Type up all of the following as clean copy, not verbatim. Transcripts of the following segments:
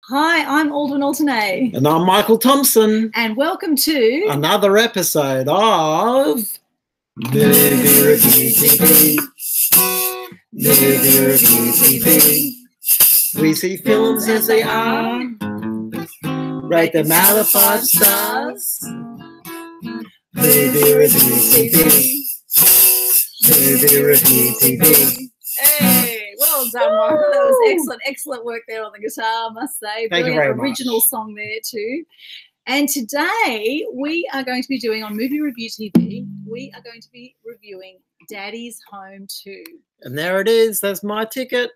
Hi, I'm Aldwyn Altuney. And I'm Michael Thompson. And welcome to another episode of Movie Review TV. Movie Review TV. We see films as they are, rate them out of 5 stars. Movie Review TV. Movie Review TV. Hey, well done, Michael. That was excellent work there on the guitar, I must say. Thank you very much. Original song there too. And today we are going to be doing on Movie Review TV, we are going to be reviewing Daddy's Home 2. And there it is. That's my ticket.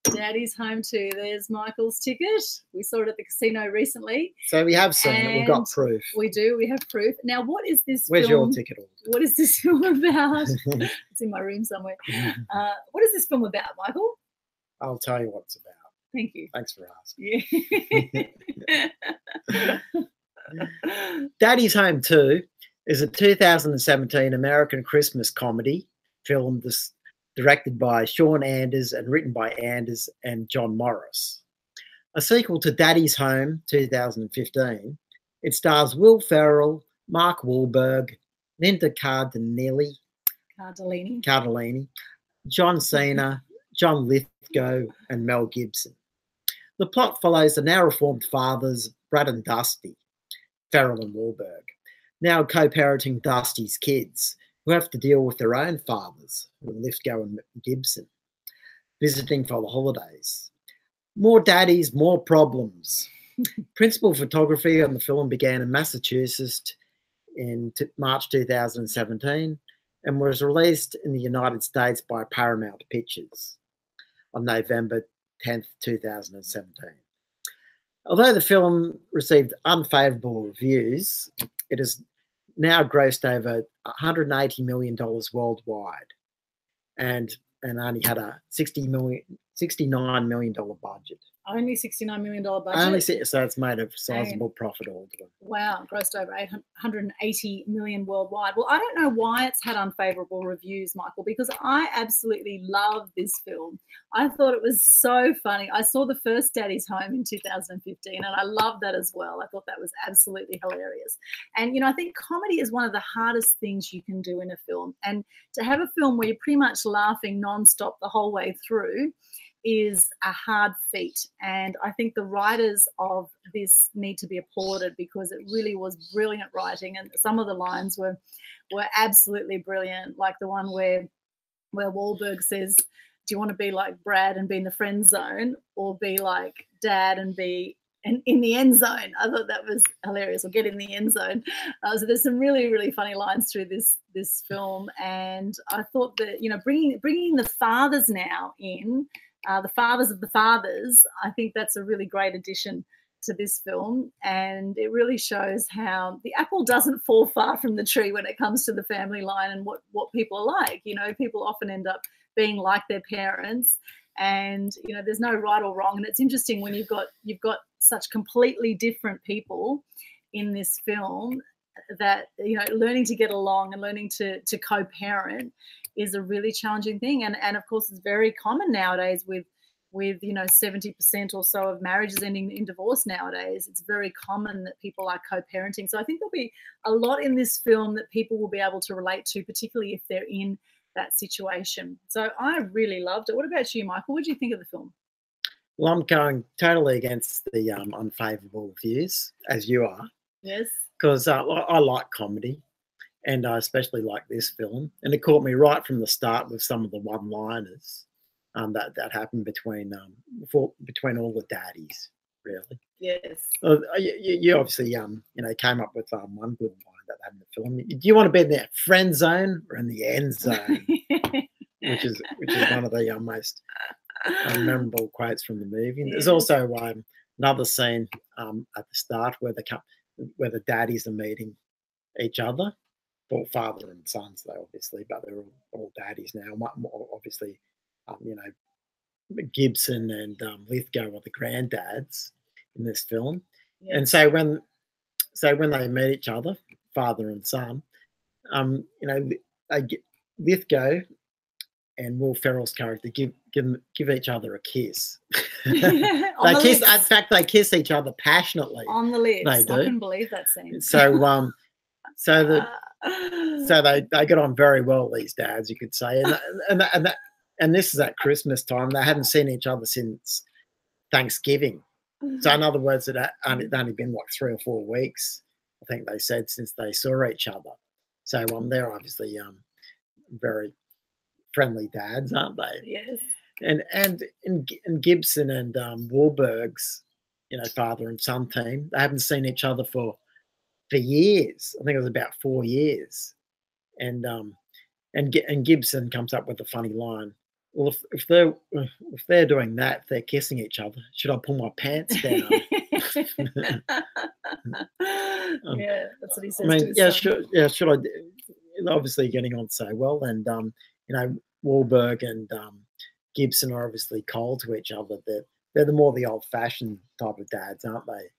Daddy's Home 2. There's Michael's ticket. We saw it at the casino recently. So we have seen it. We've got proof. We do. We have proof. Now, what is this Where's film? your ticket? What is this film about? It's in my room somewhere. What is this film about, Michael? I'll tell you what it's about. Thank you. Thanks for asking. Yeah. Daddy's Home 2 is a 2017 American Christmas comedy film directed by Sean Anders and written by Anders and John Morris. A sequel to Daddy's Home 2015, it stars Will Ferrell, Mark Wahlberg, Linda Cardellini, John Cena, John Lithgow, and Mel Gibson. The plot follows the now reformed fathers, Brad and Dusty, Ferrell and Wahlberg, now co-parenting Dusty's kids, who have to deal with their own fathers, Lithgow and Gibson, visiting for the holidays. More daddies, more problems. Principal photography on the film began in Massachusetts in March 2017 and was released in the United States by Paramount Pictures on November 10th, 2017. Although the film received unfavorable reviews, it has now grossed over $180 million worldwide and only had a $69 million budget. Only $69 million budget? Only, so it's made a sizable profit altogether. Wow, grossed over $180 million worldwide. Well, I don't know why it's had unfavorable reviews, Michael, because I absolutely love this film. I thought it was so funny. I saw the first Daddy's Home in 2015, and I loved that as well. I thought that was absolutely hilarious. And, you know, I think comedy is one of the hardest things you can do in a film. And to have a film where you're pretty much laughing nonstop the whole way through is a hard feat, and I think the writers of this need to be applauded because it really was brilliant writing, and some of the lines were absolutely brilliant, like the one where Wahlberg says, do you want to be like Brad and be in the friend zone, or be like Dad and be in the end zone? I thought that was hilarious, or get in the end zone. So there's some really, really funny lines through this film, and I thought that, you know, bringing the fathers now in, the fathers of the fathers, I think that's a really great addition to this film, and it really shows how the apple doesn't fall far from the tree when it comes to the family line and what people are like. You know, people often end up being like their parents, and, you know, there's no right or wrong. And it's interesting when you've got such completely different people in this film that, you know, learning to get along and learning to co-parent is a really challenging thing, and of course it's very common nowadays with you know 70% or so of marriages ending in divorce nowadays. It's very common that people are co-parenting. So I think there'll be a lot in this film that people will be able to relate to, particularly if they're in that situation. So I really loved it. What about you, Michael? What did you think of the film? Well, I'm going totally against the unfavorable reviews, as you are. Yes. Because I like comedy. And I especially like this film, and it caught me right from the start with some of the one-liners that happened between all the daddies, really. Yes. You obviously you know, came up with one good line that had in the film. Do you want to be in the friend zone or in the end zone? which is one of the most memorable quotes from the movie. And there's also another scene at the start where the daddies are meeting each other. Well, father and sons, though, obviously, but they're all daddies now. Obviously, you know, Gibson and Lithgow are the granddads in this film. Yes. And so when they meet each other, father and son, you know, Lithgow and Will Ferrell's character give each other a kiss. On They the kiss. lips. In fact, they kiss each other passionately. On the lips. They do. I couldn't believe that scene. So so they get on very well, these dads, you could say, and this is at Christmas time. They hadn't seen each other since Thanksgiving. So in other words, it had only been like 3 or 4 weeks, I think they said, since they saw each other. So they're obviously very friendly dads, aren't they? Yes. And Gibson and Wahlberg's, father and son team, they haven't seen each other for years. I think it was about 4 years. And Gibson comes up with a funny line. Well, if they're doing that, if they're kissing each other, should I pull my pants down? Yeah, that's what he says. I mean, to his son. should I? Obviously, getting on so well, and Wahlberg and Gibson are obviously cold to each other. They're the old-fashioned type of dads, aren't they?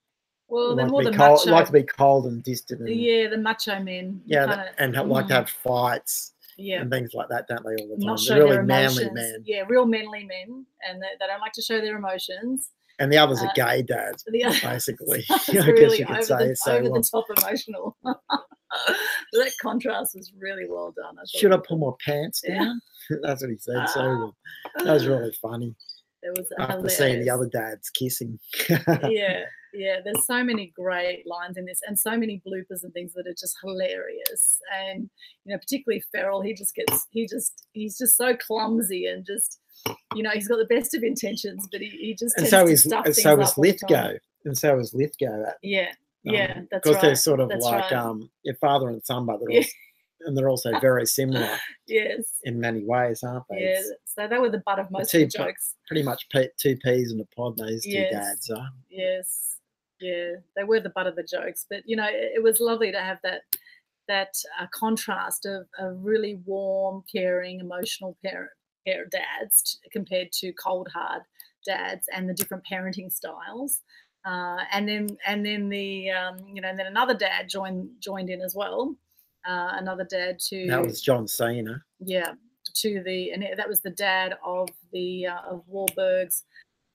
Well, they're like more the cold, macho. like to be cold and distant. And, yeah, the macho men. Yeah, and like to have fights. Yeah. And things like that, don't they, all the time? Not show They're really their manly emotions. men. Yeah, real manly men, and they don't like to show their emotions. And the others are gay dads, basically. I guess really you could over say. over the top emotional. That contrast was really well done. Should I pull my pants down? That's what he said. So that was really funny. It was after seeing the other dads kissing. Yeah. There's so many great lines in this, and so many bloopers and things that are just hilarious. And particularly Ferrell, he's just so clumsy and just, he's got the best of intentions, but he just tends to stuff things up all the time. And so is Lithgow. Yeah, that's right. Because they're sort of like right. Your father and son, but they're also very similar. Yes. In many ways, aren't they? Yeah. So they were the butt of most of the jokes. Pretty much 2 peas in a pod, those two dads are. Yes. Yeah, they were the butt of the jokes. But, it was lovely to have that contrast of really warm, caring, emotional dads compared to cold, hard dads, and the different parenting styles. And then the and then another dad joined in as well. Another dad to that was John Cena. Yeah, that was the dad of of Wahlberg's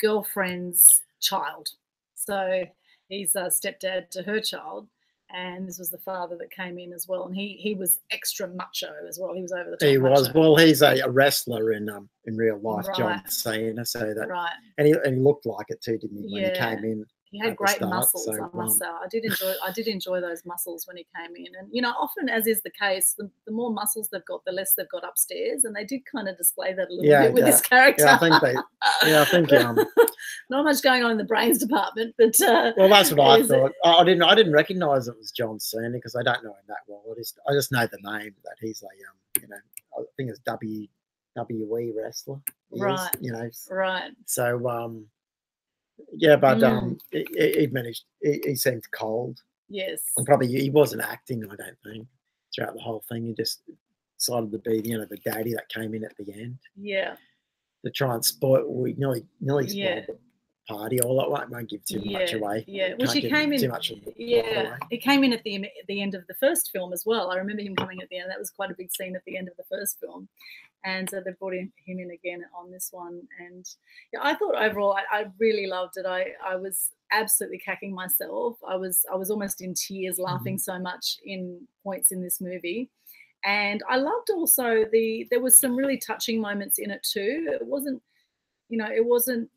girlfriend's child. So he's a stepdad to her child, and this was the father that came in as well. And he was extra macho as well. He was over the top. He was. Well, he's a wrestler in real life, right. John Cena. So that right, and he looked like it too, didn't he? When he came in. He had great muscles, so, I must say. I did enjoy those muscles when he came in. And, often, as is the case, the more muscles they've got, the less they've got upstairs. And they did kind of display that a little bit with this character. Yeah, I think not much going on in the brains department, but well, that's what I thought. I didn't recognise it was John Cena because I don't know him that well. I just know the name, that he's a I think it's WWE wrestler. Right. Right. So yeah, but he managed. He seemed cold. Yes. And probably he wasn't acting, I don't think, throughout the whole thing. He just decided to be, the daddy that came in at the end. Yeah. To try and spoil. We nearly spoiled the party. All that won't give too much away. Yeah. Which he came in. Too much he came in at the end of the first film as well. I remember him coming at the end. That was quite a big scene at the end of the first film. And so they brought him in again on this one. And I thought overall I really loved it. I was absolutely cacking myself. I was almost in tears laughing so much in points in this movie. And I loved also there was some really touching moments in it too. It wasn't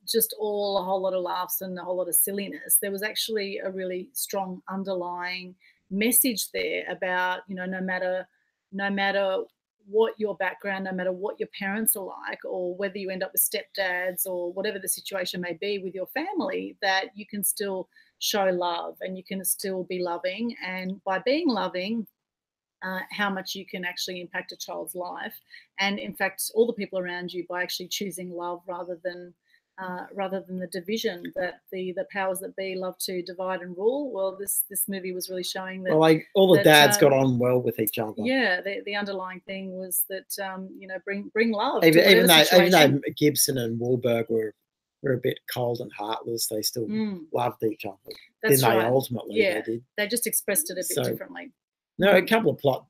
just all a whole lot of laughs and a whole lot of silliness. There was actually a really strong underlying message there about, no matter what your background, no matter what your parents are like, or whether you end up with stepdads or whatever the situation may be with your family, that you can still show love and you can still be loving. And by being loving, how much you can actually impact a child's life. And in fact, all the people around you, by actually choosing love rather than the division that the powers that be love to divide and rule. Well, this movie was really showing that. Well, all the dads got on well with each other. Yeah, the underlying thing was that bring love. Even though Gibson and Wahlberg were a bit cold and heartless, they still loved each other. That's right. They ultimately they did. They just expressed it a bit differently. No, a couple of plot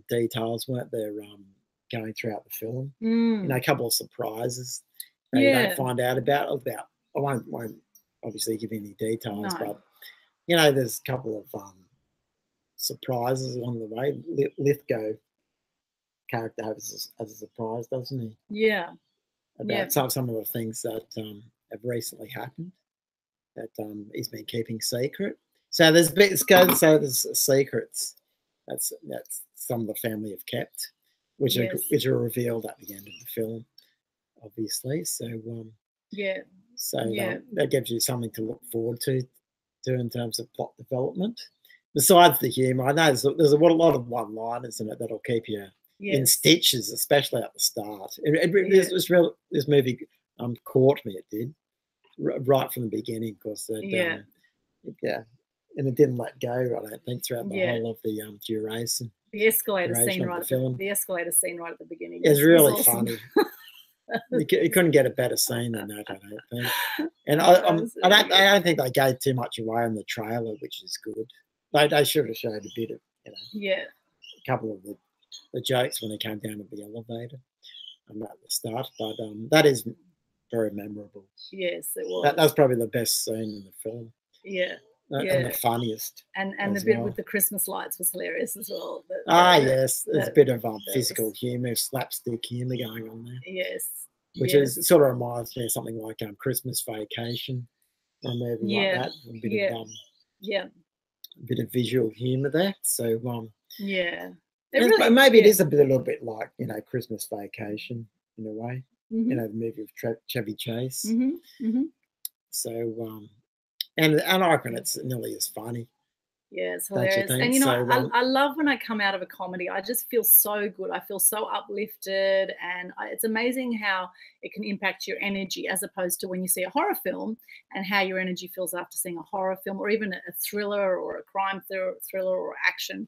details weren't there going throughout the film. A couple of surprises. that you Yeah. don't find out about. I won't obviously give any details, No. but you know, there's a couple of surprises along the way. Lithgow character has a surprise, doesn't he? Yeah. About some of the things that have recently happened that he's been keeping secret. So there's secrets that's some of the family have kept, which are revealed at the end of the film, obviously. So that gives you something to look forward to in terms of plot development. Besides the humour, I know there's a lot of one-liners in it that'll keep you in stitches, especially at the start. This movie caught me. It did right from the beginning, because and it didn't let go. I don't think throughout the whole of the duration. The escalator scene right at the beginning. It's really awesome. Funny. You couldn't get a better scene than that, I don't think. And I don't think they gave too much away in the trailer, which is good. They should have showed a bit of, a couple of the jokes when they came down to the elevator at the start. But that is very memorable. Yes, it was. That was probably the best scene in the film. Yeah. And the funniest. And the bit with the Christmas lights was hilarious as well. Yes. There's a bit of physical humour, slapstick humour going on there. Yes. Which is sort of reminds me of something like Christmas Vacation, or a movie like that. A bit of visual humour there. So maybe it is a little bit like Christmas Vacation in a way. Mm-hmm. The movie of Chevy Chase. Mm-hmm. Mm-hmm. So and I reckon it's nearly as funny. Yeah, it's hilarious. And I love when I come out of a comedy. I just feel so good. I feel so uplifted, and it's amazing how it can impact your energy, as opposed to when you see a horror film and how your energy feels after seeing a horror film, or even a thriller or a crime thriller or action.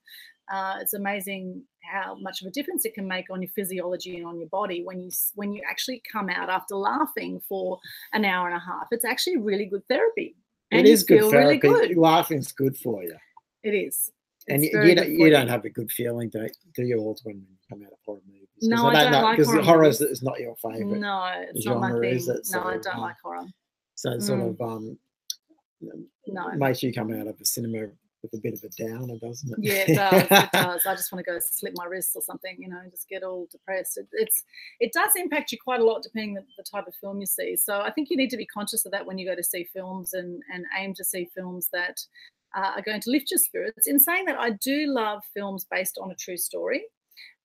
It's amazing how much of a difference it can make on your physiology and on your body when you actually come out after laughing for an hour and a half. It's actually really good therapy. It is good therapy. Really good. Laughing's good for you. It is. And you don't have a good feeling, do you, all, when you come out of horror movies? No, I don't like horror. Because horror is not your favourite. No, it's not my thing. Is it? So, no, I don't like horror. So it sort of makes you come out of the cinema with a bit of a downer, doesn't it? Yeah, it does. It does. I just want to go slip my wrists or something, just get all depressed. It does impact you quite a lot depending on the type of film you see. So I think you need to be conscious of that when you go to see films, and aim to see films that are going to lift your spirits. In saying that, I do love films based on a true story,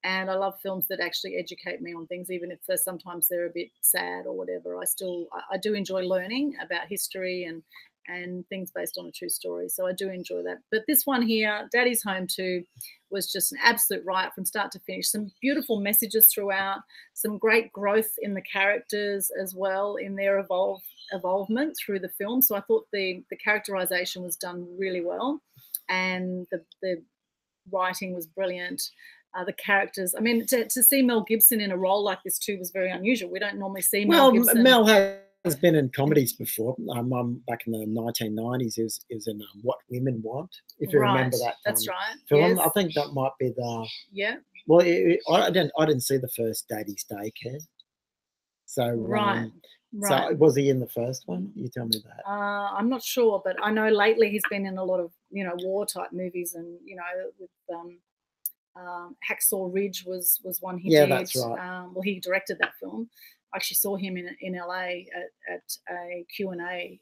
and I love films that actually educate me on things, even if sometimes they're a bit sad or whatever. I do enjoy learning about history and things based on a true story. So I do enjoy that. But this one here, Daddy's Home 2, was just an absolute riot from start to finish. Some beautiful messages throughout, some great growth in the characters as well, in their evolvement through the film. So I thought the characterization was done really well, and the writing was brilliant. The characters, I mean, to see Mel Gibson in a role like this too was very unusual. We don't normally see Mel Gibson. Mel has been in comedies before. Back in the 1990s, he was in What Women Want, if you remember that. That's right. Film. Yes. I think that might be the. Yeah. Well, I didn't see the first Daddy's Daycare. So right. So was he in the first one? You tell me that. I'm not sure, but I know lately he's been in a lot of war type movies, and with Hacksaw Ridge was one he did. Yeah, that's right. Well, he directed that film. I actually saw him in LA at a Q&A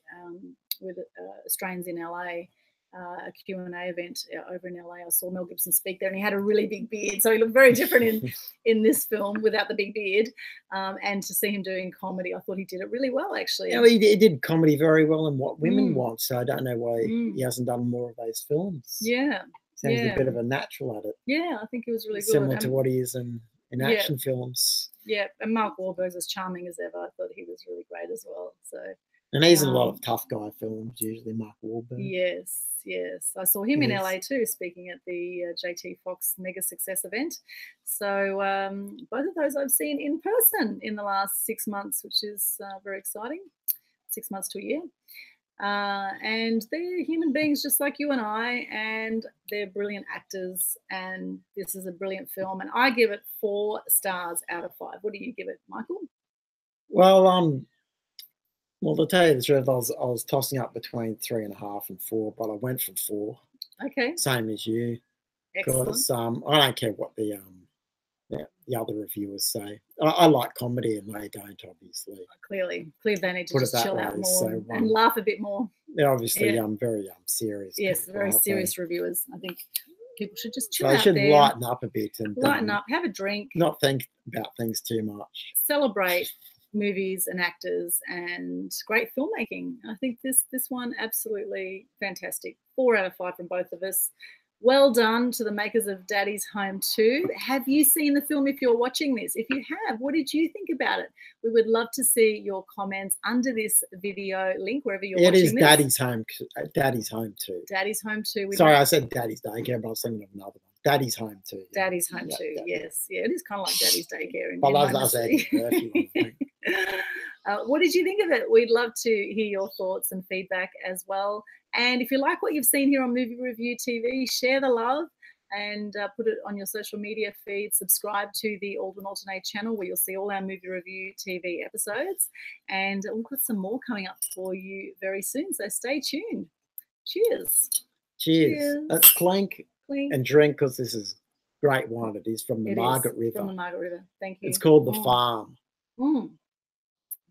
with Australians in LA, a Q&A event over in LA. I saw Mel Gibson speak there, and he had a really big beard, so he looked very different in this film without the big beard. And to see him doing comedy, I thought he did it really well, actually. Yeah, well, he did comedy very well in What Women Want, so I don't know why he hasn't done more of those films. Yeah. Sounds a bit of a natural at it. Yeah, I think he was really good. Similar to what he is in action films. Yeah, and Mark Wahlberg's as charming as ever. I thought he was really great as well. So. And he's in a lot of tough guy films, usually, Mark Wahlberg. Yes. I saw him in LA too, speaking at the JT Fox Mega Success event. So both of those I've seen in person in the last 6 months, which is very exciting. 6 months to a year. And they're human beings just like you and I, and they're brilliant actors, and this is a brilliant film, and I give it 4 stars out of 5. What do you give it, Michael? Well, to tell you the truth, I was tossing up between 3.5 and 4, but I went for 4. Okay. Same as you. Excellent. Because I don't care what the other reviewers say. I like comedy and they don't, obviously. Clearly they need to Put it just that chill out way, more so, and laugh a bit more. They're obviously Yeah. very serious. Yes, people, very aren't serious they? reviewers. I think people should just chill They out should there, lighten up a bit and lighten up, have a drink, not think about things too much. celebrate movies and actors and great filmmaking. I think this one absolutely fantastic. 4 out of 5 from both of us. Well done to the makers of Daddy's Home 2. Have you seen the film if you're watching this? If you have, what did you think about it? We would love to see your comments under this video link, wherever you're watching this. It is Daddy's Home 2. Daddy's Home 2. Sorry, I said Daddy's Daycare, but I was thinking of another one. Daddy's Home 2. Yeah. Daddy's Home 2, yes. Yeah, it is kind of like Daddy's Daycare. But that's Eddie Murphy one, what did you think of it? We'd love to hear your thoughts and feedback as well. And if you like what you've seen here on Movie Review TV, share the love and put it on your social media feed. Subscribe to the Aldwyn Altuney channel where you'll see all our Movie Review TV episodes. And we've got some more coming up for you very soon, so stay tuned. Cheers. Cheers. Let's clink and drink, because this is great wine. It is from the Margaret River. From the Margaret River. Thank you. It's called The Farm.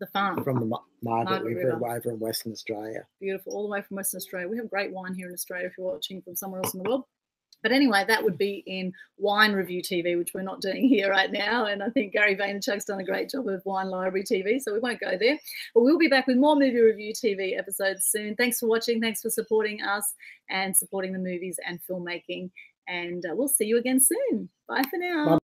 The Farm. From the Margaret River over in Western Australia. Beautiful, all the way from Western Australia. We have great wine here in Australia if you're watching from somewhere else in the world. But anyway, that would be in Wine Review TV, which we're not doing here right now. And I think Gary Vaynerchuk's done a great job of Wine Library TV, so we won't go there. But we'll be back with more Movie Review TV episodes soon. Thanks for watching. Thanks for supporting us and supporting the movies and filmmaking. And we'll see you again soon. Bye for now. Bye.